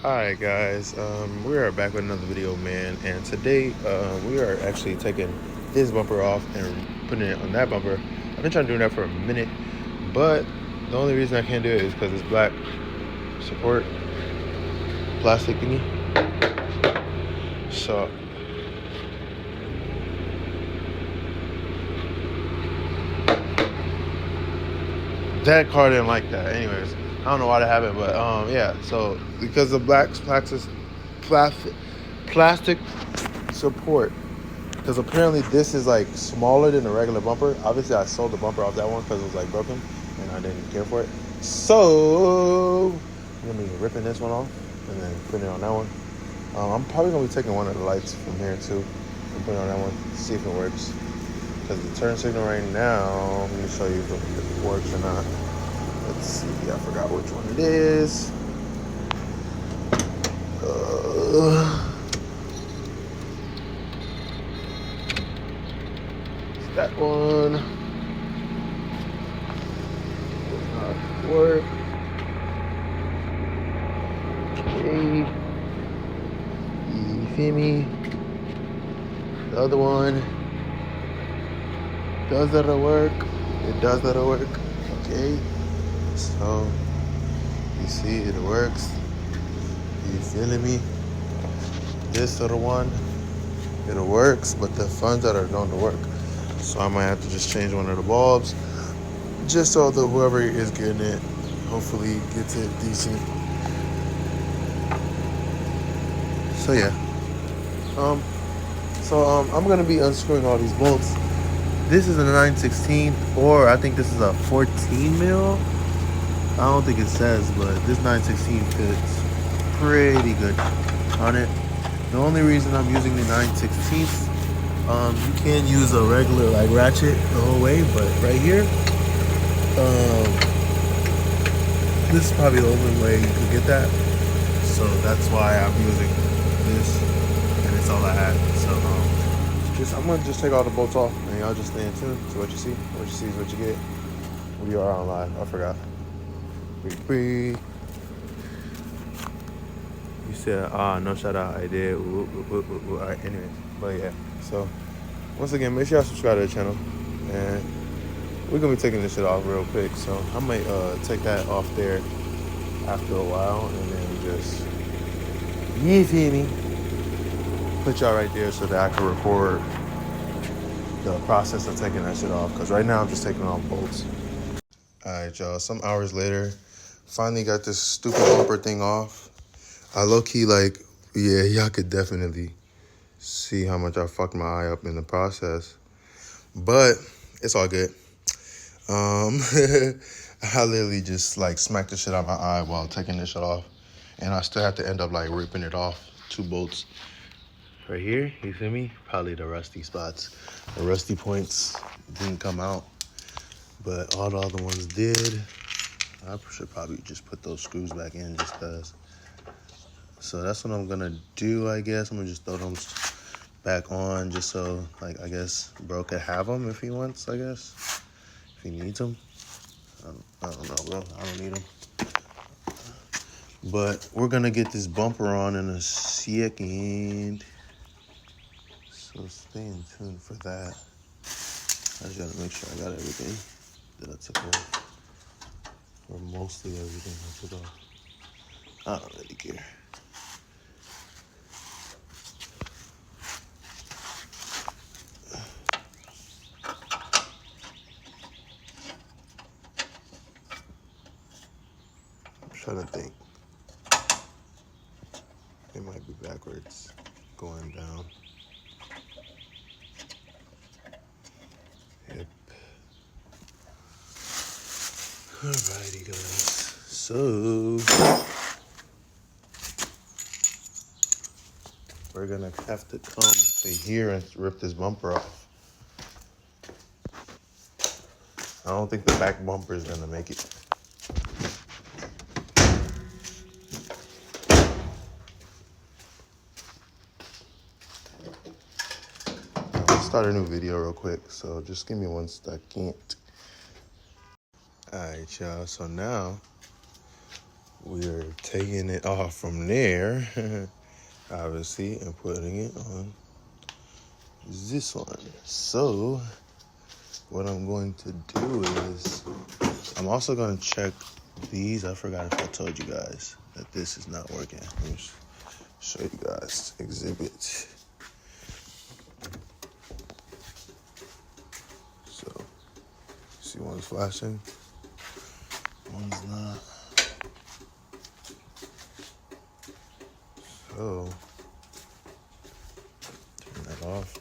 Alright guys, we are back with another video, man, and today we are actually taking this bumper off and putting it on that bumper. I've been trying to do that for a minute, but the only reason I can't do it is because it's black support plastic thingy. So that car didn't like that. Anyways, I don't know why that happened, but yeah, so because of plastic support, because apparently this is like smaller than a regular bumper. Obviously, I sold the bumper off that one because it was like broken and I didn't care for it. So I'm gonna be ripping this one off and then putting it on that one. I'm probably gonna be taking one of the lights from here too and putting it on that one, see if it works. Because the turn signal right now, let me show you if it works or not. Let's see, I forgot which one it is. That one. Work. Okay. You feel me? The other one. Does that work? It does that work. Okay. So you see it works. You feeling me? This other one, it works, but the funds that are going to work. So I might have to just change one of the bulbs, just so that whoever is getting it, hopefully gets it decent. So yeah. I'm gonna be unscrewing all these bolts. This is a 9/16, or I think this is a 14 mil. I don't think it says, but this 9/16 fits pretty good on it. The only reason I'm using the 9/16, you can use a regular like ratchet the whole way, but right here, this is probably the only way you could get that. So that's why I'm using this, and it's all I had. So I'm gonna just take all the bolts off, and y'all just stay in tune to what you see. What you see is what you get. We are on live. I forgot. You said, no shout out. I did. All right, anyway. But yeah. So once again, make sure y'all subscribe to the channel, and we're gonna be taking this shit off real quick. So I might take that off there after a while, and then just, you feel me, put y'all right there so that I can record the process of taking that shit off. Because right now I'm just taking off bolts. Alright, y'all, some hours later, finally got this stupid bumper thing off. I low-key, like, yeah, y'all could definitely see how much I fucked my eye up in the process. But it's all good. I literally just, like, smacked the shit out of my eye while taking this shit off. And I still have to end up, like, ripping it off. 2 bolts right here, you feel me? Probably the rusty spots. The rusty points didn't come out, but all the other ones did. I should probably just put those screws back in just cause. So that's what I'm gonna do, I guess. I'm gonna just throw them back on just so, like, I guess bro could have them if he wants, I guess. If he needs them. I don't know, bro. I don't need them. But we're gonna get this bumper on in a second. So stay in tune for that. I just gotta make sure I got everything that I took off. Or mostly everything I took off. I don't really care. I'm trying to think. It might be backwards, going down. Yep. Alrighty, guys. So we're gonna have to come to here and rip this bumper off. I don't think the back bumper is gonna make it. Let's start a new video real quick, so just give me 1 second. Alright, y'all, so now we're taking it off from there, obviously, and putting it on this one. So what I'm going to do is I'm also going to check these. I forgot if I told you guys that this is not working. Let me show you guys exhibit. So see, one's flashing, one's not. So turn that off.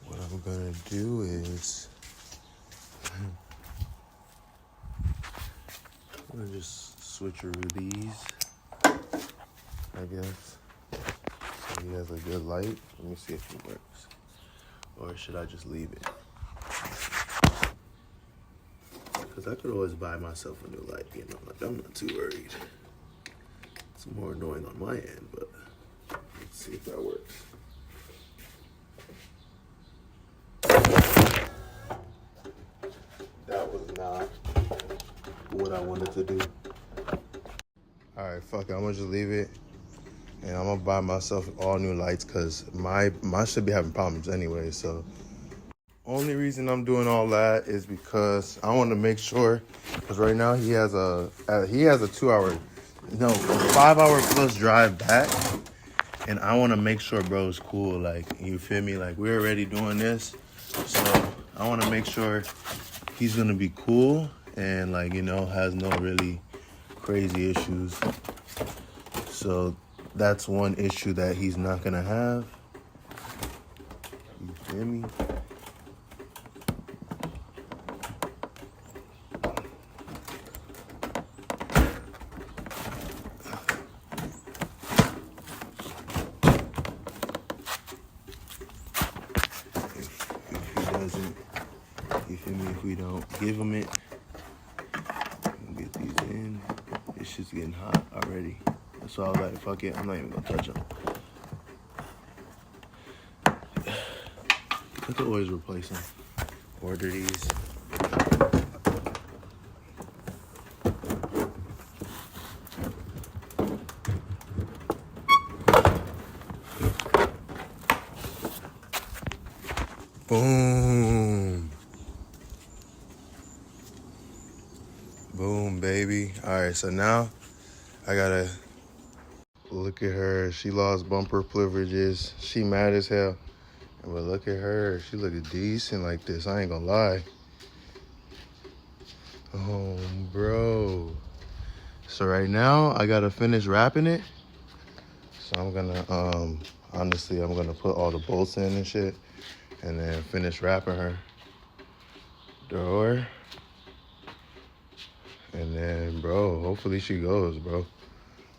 What I'm gonna do is I'm gonna just switcheroo these, I guess. So he has a good light. Let me see if it works. Or should I just leave it? Because I could always buy myself a new light, you know, like I'm not too worried. It's more annoying on my end, but let's see if that works. That was not what I wanted to do. All right, fuck it, I'm gonna just leave it. And I'm gonna buy myself all new lights because my should be having problems anyway, so. Only reason I'm doing all that is because I want to make sure, because right now he has a 5 hour plus drive back, and I want to make sure bro's cool. Like, you feel me? Like, we're already doing this, so I want to make sure he's gonna be cool and, like, you know, has no really crazy issues. So that's one issue that he's not gonna have. You feel me? If we don't give him it, we'll get these in. It's just getting hot already. So I was like, fuck it, I'm not even gonna touch them. I could always replace them. Order these. Boom. Boom, baby. All right, so now I gotta look at her. She lost bumper privileges. She mad as hell. But look at her. She looking decent like this. I ain't gonna lie. Oh, bro. So right now I gotta finish wrapping it. So I'm gonna honestly I'm gonna put all the bolts in and shit, and then finish wrapping her door. And then, bro, hopefully she goes, bro.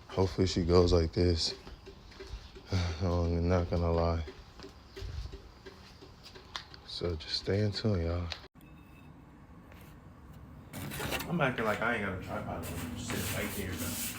Hopefully she goes like this. I'm not gonna lie. So just stay in tune, y'all. I'm acting like I ain't got a tripod. Just sit right here, though.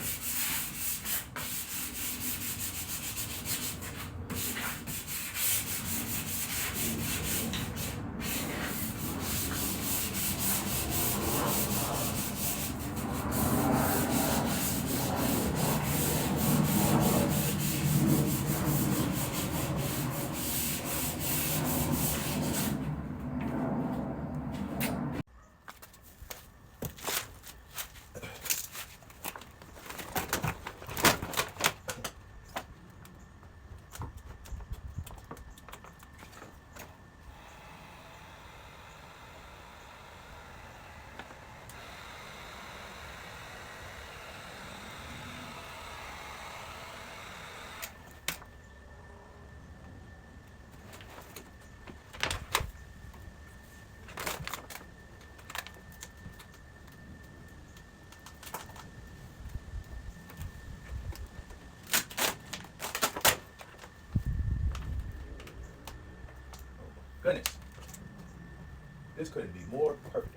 Goodness. This couldn't be more perfect.